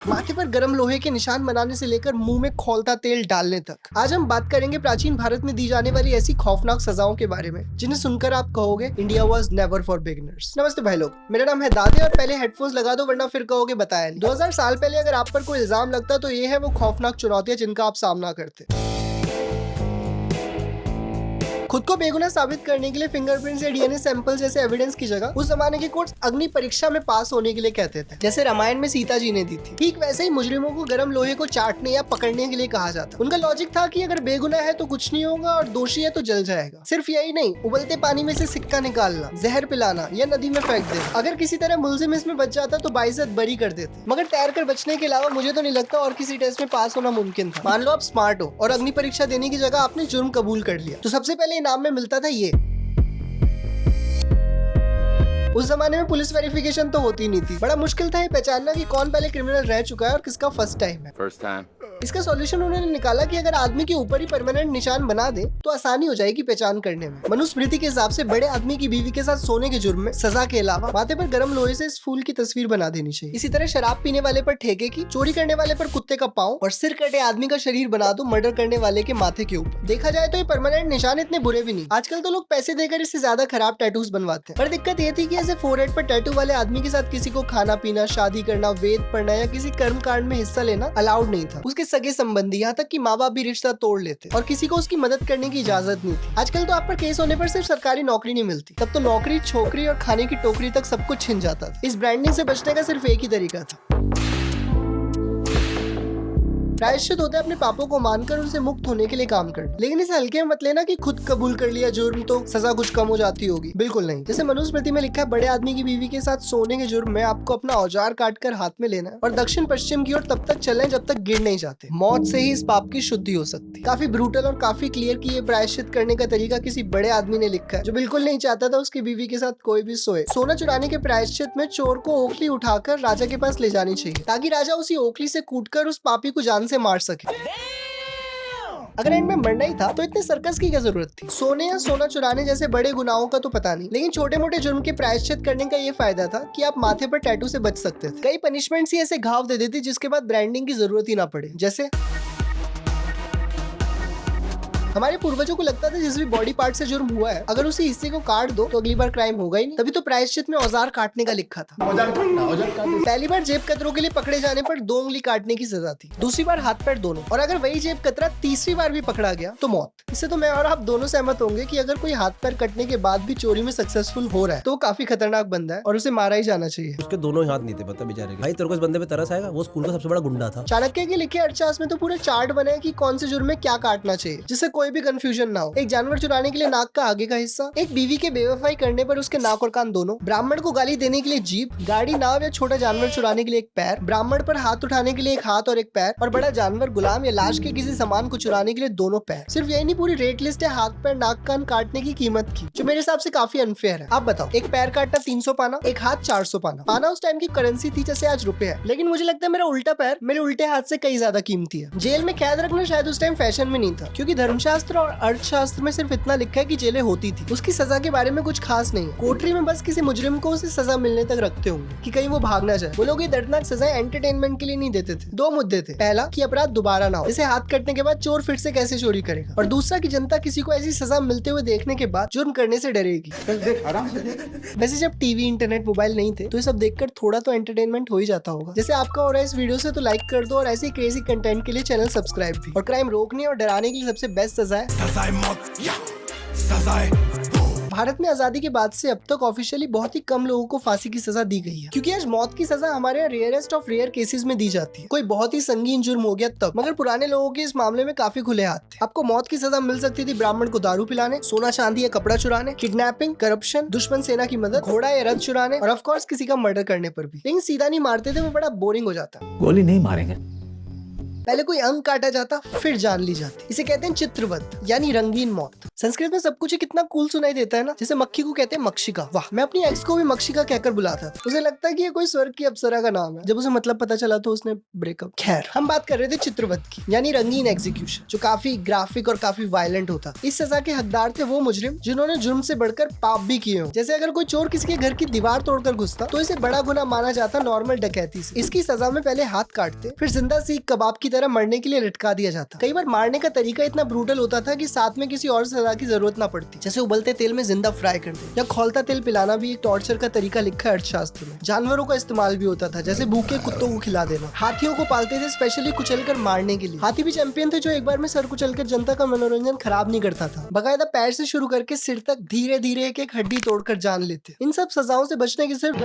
माथे पर गर्म लोहे के निशान बनाने से लेकर मुंह में खौलता तेल डालने तक। आज हम बात करेंगे प्राचीन भारत में दी जाने वाली ऐसी खौफनाक सजाओं के बारे में जिन्हें सुनकर आप कहोगे India was never for beginners. नमस्ते भाई लोग, मेरा नाम है दादे और पहले हेडफोन्स लगा दो वरना फिर कहोगे बताया नहीं। 2000 साल पहले अगर आप पर कोई इल्जाम लगता तो ये है वो खौफनाक चुनौतियां जिनका आप सामना करते। खुद को बेगुनाह साबित करने के लिए फिंगरप्रिंट्स या डीएनए सैंपल जैसे एविडेंस की जगह उस जमाने के कोर्ट्स अग्नि परीक्षा में पास होने के लिए कहते थे, जैसे रामायण में सीता जी ने दी थी। ठीक वैसे ही मुजरिमों को गर्म लोहे को चाटने या पकड़ने के लिए कहा जाता। उनका लॉजिक था कि अगर बेगुनाह है तो कुछ नहीं होगा और दोषी है तो जल जाएगा। सिर्फ यही नहीं, उबलते पानी में से सिक्का निकालना, जहर पिलाना या नदी में फेंक देना। अगर किसी तरह मुलजिम इसमें बच जाता तो बाइज्जत बरी कर देते। मगर तैर कर बचने के अलावा मुझे तो नहीं लगता और किसी टेस्ट में पास होना मुमकिन था। मान लो आप स्मार्ट हो और अग्नि परीक्षा देने की जगह आपने जुर्म कबूल कर लिया, तो सबसे पहले इनाम में मिलता था ये। उस जमाने में पुलिस वेरिफिकेशन तो होती नहीं थी। बड़ा मुश्किल था ये पहचानना कि कौन पहले क्रिमिनल रह चुका है और किसका फर्स्ट टाइम है। इसका सॉल्यूशन उन्होंने निकाला कि अगर आदमी के ऊपर ही परमानेंट निशान बना दे तो आसानी हो जाएगी पहचान करने में। मनुस्मृति के हिसाब से बड़े आदमी की बीवी के साथ सोने के जुर्म में सजा के अलावा माथे पर गर्म लोहे से इस फूल की तस्वीर बना देनी चाहिए। इसी तरह शराब पीने वाले पर ठेके की, चोरी करने वाले पर कुत्ते का पाँव और सिर कटे आदमी का शरीर बना दो मर्डर करने वाले के माथे के ऊपर। देखा जाए तो ये परमानेंट निशान इतने बुरे भी नहीं। आजकल तो लोग पैसे देकर इससे ज्यादा खराब टैटूज बनवाते हैं। पर दिक्कत ये थी कि ऐसे फोरहेड पर टैटू वाले आदमी के साथ किसी को खाना पीना, शादी करना, वेद पढ़ना या किसी कर्म कांड में हिस्सा लेना अलाउड नहीं था। उसके सगे संबंधी, यहाँ तक कि माँ बाप भी रिश्ता तोड़ लेते और किसी को उसकी मदद करने की इजाजत नहीं थी। आजकल तो आप पर केस होने पर सिर्फ सरकारी नौकरी नहीं मिलती, तब तो नौकरी, छोकरी और खाने की टोकरी तक सब कुछ छिन जाता था। इस ब्रांडिंग से बचने का सिर्फ एक ही तरीका था, प्रायश्चित होता है अपने पापों को मानकर उनसे मुक्त होने के लिए काम करना। लेकिन इसे हल्के में मत लेना कि खुद कबूल कर लिया जुर्म तो सजा कुछ कम हो जाती होगी, बिल्कुल नहीं। जैसे मनुस्मृति में लिखा है, बड़े आदमी की बीवी के साथ सोने के जुर्म में आपको अपना औजार काटकर हाथ में लेना है और दक्षिण पश्चिम की ओर तब तक चलें जब तक गिर नहीं जाते। मौत से ही इस पाप की शुद्धि हो सकती। काफी ब्रूटल और काफी क्लियर कि ये प्रायश्चित करने का तरीका किसी बड़े आदमी ने लिखा है जो बिल्कुल नहीं चाहता था उसकी बीवी के साथ कोई भी सोए। सोना चुराने के प्रायश्चित में चोर को ओखली उठाकर राजा के पास ले जानी चाहिए ताकि राजा उसी ओखली से कूटकर उस पापी को जान से मार सके। अगर एंड में मरना ही था तो इतने सर्कस की क्या जरूरत थी। सोने या सोना चुराने जैसे बड़े गुनाहों का तो पता नहीं, लेकिन छोटे मोटे जुर्म के प्रायश्चित करने का ये फायदा था कि आप माथे पर टैटू से बच सकते थे। कई पनिशमेंट्स ही ऐसे घाव दे देती जिसके बाद ब्रांडिंग की जरूरत ही ना पड़े। जैसे हमारे पूर्वजों को लगता था जिस भी बॉडी पार्ट से जुर्म हुआ है अगर उसी हिस्से को काट दो तो अगली बार क्राइम होगा ही नहीं। तभी तो प्रायश्चित में औजार काटने का लिखा था। औजार पहली बार जेब कतरों के लिए पकड़े जाने पर 2 उंगली काटने की सजा थी, दूसरी बार हाथ पैर दोनों, और अगर वही जेब कतरा तीसरी बार भी पकड़ा गया तो मौत। इससे तो मैं और आप दोनों सहमत होंगे कि अगर कोई हाथ पैर कटने के बाद भी चोरी में सक्सेसफुल हो रहा है तो काफी खतरनाक बंदा है और उसे मारा ही जाना चाहिए। उसके दोनों ही हाथ नहीं थे, पता बेचारे के। भाई तेरे को इस बंदे पे तरस आएगा, वो स्कूल का सबसे बड़ा गुंडा था। चाणक्य के लिखे अर्थशास्त्र में तो पूरे चार्ट बने कि कौन से जुर्म में क्या काटना चाहिए जिससे कोई भी कंफ्यूजन ना हो। एक जानवर चुराने के लिए नाक का आगे का हिस्सा, एक बीवी के बेवफाई करने पर उसके नाक और कान दोनों, ब्राह्मण को गाली देने के लिए जीभ, गाड़ी, नाव या छोटा जानवर चुराने के लिए एक पैर, ब्राह्मण पर हाथ उठाने के लिए एक हाथ और एक पैर, और बड़ा जानवर, गुलाम या लाश के किसी सामान को चुराने के लिए दोनों पैर। सिर्फ यही नहीं, पूरी रेट लिस्ट है हाथ पैर नाक कान काटने की कीमत की, जो मेरे हिसाब से काफी अनफेयर है। आप बताओ, एक पैर काटना 300 पाना, एक हाथ 400 पाना। पाना उस टाइम की करेंसी थी जैसे आज रुपए है, लेकिन मुझे लगता है मेरा उल्टा पैर मेरे उल्टे हाथ से कई ज्यादा कीमती है। जेल में कैद रखना शायद उस टाइम फैशन में नहीं था, क्योंकि धर्मशास्त्र और अर्थशास्त्र में सिर्फ इतना लिखा है कि जेलें होती थी, उसकी सजा के बारे में कुछ खास नहीं। कोठरी में बस किसी मुजरिम को उसे सजा मिलने तक रखते होंगे कि कहीं वो भाग ना जाए। वो लोग ये दर्दनाक सजाएं एंटरटेनमेंट के लिए नहीं देते थे। 2 मुद्दे थे, पहला कि अपराध दोबारा ना हो, जैसे हाथ कटने के बाद चोर फिर से कैसे चोरी करेगा, और दूसरा कि जनता किसी को ऐसी सजा मिलते हुए देखने के बाद जुर्म करने से डरेगी। वैसे जब टीवी, इंटरनेट, मोबाइल नहीं थे तो ये सब देखकर थोड़ा तो एंटरटेनमेंट हो ही जाता होगा। जैसे आपका हो रहा है इस वीडियो से, तो लाइक कर दो और ऐसे क्रेजी कंटेंट के लिए चैनल सब्सक्राइब भी। और क्राइम रोकने और डराने के लिए सबसे बेस्ट सजा है भारत में आजादी के बाद से अब तक ऑफिशियली बहुत ही कम लोगों को फांसी की सजा दी गई है, क्योंकि आज मौत की सजा हमारे यहाँ रेयरेस्ट ऑफ रेयर केसेस में दी जाती है। कोई बहुत ही संगीन जुर्म हो गया तब, मगर पुराने लोगों के इस मामले में काफी खुले हाथ थे। आपको मौत की सजा मिल सकती थी ब्राह्मण को दारू पिलाने, सोना चांदी या कपड़ा चुराने, किडनैपिंग, करप्शन, दुश्मन सेना की मदद, घोड़ा या रथ चुराने, और ऑफ कोर्स किसी का मर्डर करने पर भी। लेकिन सीधा नहीं मारते थे, वो बड़ा बोरिंग हो जाता। गोली नहीं मारेंगे। पहले कोई अंग काटा जाता, फिर जान ली जाती। इसे कहते हैं चित्रवत यानी रंगीन मौत। संस्कृत में सब कुछ ही कितना कूल सुनाई देता है ना। जैसे मक्खी को कहते हैं मक्षिका। वाह, मैं अपनी एक्स को भी मक्षिका कहकर बुलाता था। उसे लगता है कि ये कोई स्वर्ग की अप्सरा का नाम है। जब उसे मतलब पता चला तो उसने ब्रेकअप। खैर, हम बात कर रहे थे चित्रवत की यानी रंगीन एग्जीक्यूशन, जो काफी ग्राफिक और काफी वायलेंट होता। इस सजा के हकदार थे वो मुजरिम जिन्होंने जुर्म से बढ़कर पाप भी किए हो। जैसे अगर कोई चोर किसी के घर की दीवार तोड़कर घुसता तो इसे बड़ा गुनाह माना जाता नॉर्मल डकैती से। इसकी सजा में पहले हाथ काटते, फिर जिंदा सीख कबाब की तरह मरने के लिए लटका दिया जाता। कई बार मारने का तरीका इतना ब्रूटल होता था कि साथ में किसी और सजा की जरूरत ना पड़ती, जैसे उबलते तेल में जिंदा फ्राई कर दे या खौलता तेल पिलाना भी एक टॉर्चर का तरीका लिखा है अर्थशास्त्र में। जानवरों का इस्तेमाल भी होता था, जैसे भूखे कुत्तों को खिला देना। हाथियों को पालते थे स्पेशली कुचलकर मारने के लिए। हाथी भी चैंपियन थे जो एक बार में सर कुचलकर जनता का मनोरंजन खराब नहीं करता था। बकायदा पैर से शुरू करके सिर तक धीरे धीरे एक एक हड्डी तोड़कर जान लेते। इन सब सजाओं से बचने के सिर्फ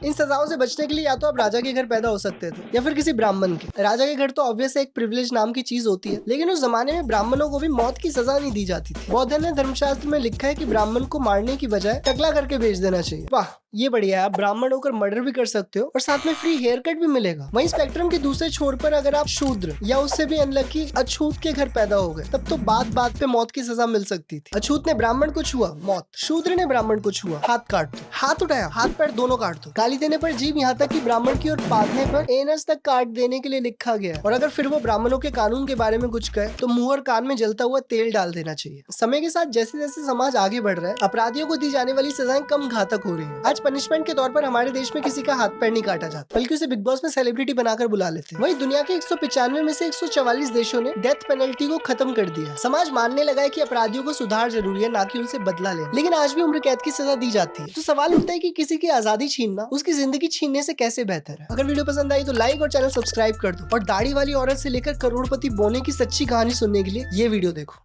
इन सजाओं से बचने के लिए या तो आप राजा के घर पैदा हो सकते थे या फिर किसी ब्राह्मण के। राजा के घर तो ऑब्वियस एक प्रिविलेज नाम की चीज होती है, लेकिन उस जमाने में ब्राह्मणों को भी मौत की सजा नहीं दी जाती थी। बौद्ध ने धर्मशास्त्र में लिखा है कि ब्राह्मण को मारने की बजाय टकला करके बेच देना चाहिए। वाह, ये बढ़िया है। आप ब्राह्मण होकर मर्डर भी कर सकते हो और साथ में फ्री हेयर कट भी मिलेगा। वहीं स्पेक्ट्रम के दूसरे छोर पर अगर आप शूद्र या उससे भी अनलकी अछूत के घर पैदा हो गए, तब तो बात बात पे मौत की सजा मिल सकती थी। अछूत ने ब्राह्मण को छुआ, मौत। शूद्र ने ब्राह्मण को छुआ, हाथ काट दो। हाथ उठाया, हाथ पैर दोनों काट दो। गाली देने पर जीभ, यहाँ तक कि ब्राह्मण की ओर पादने पर एनस तक काट देने के लिए लिखा गया। और अगर फिर वो ब्राह्मणों के कानून के बारे में कुछ कहे तो मुंह और कान में जलता हुआ तेल डाल देना चाहिए। समय के साथ जैसे जैसे समाज आगे बढ़ रहा है, अपराधियों को दी जाने वाली सजाएं कम घातक हो रही है। आज पनिशमेंट के तौर पर हमारे देश में किसी का हाथ पैर नहीं काटा जाता, बल्कि उसे बिग बॉस में सेलिब्रिटी बनाकर बुला लेते हैं। वहीं दुनिया के 195 में से 144 देशों ने डेथ पेनल्टी को खत्म कर दिया। समाज मानने लगा है कि अपराधियों को सुधार जरूरी है, ना कि उनसे बदला लेना। लेकिन आज भी उम्र कैद की सजा दी जाती है। तो सवाल उठता है कि किसी की आजादी छीनना उसकी जिंदगी छीनने से कैसे बेहतर है। अगर वीडियो पसंद आई तो लाइक और चैनल सब्सक्राइब कर दो। और दाढ़ी वाली औरत से लेकर करोड़पति बोने की सच्ची कहानी सुनने के लिए ये वीडियो देखो।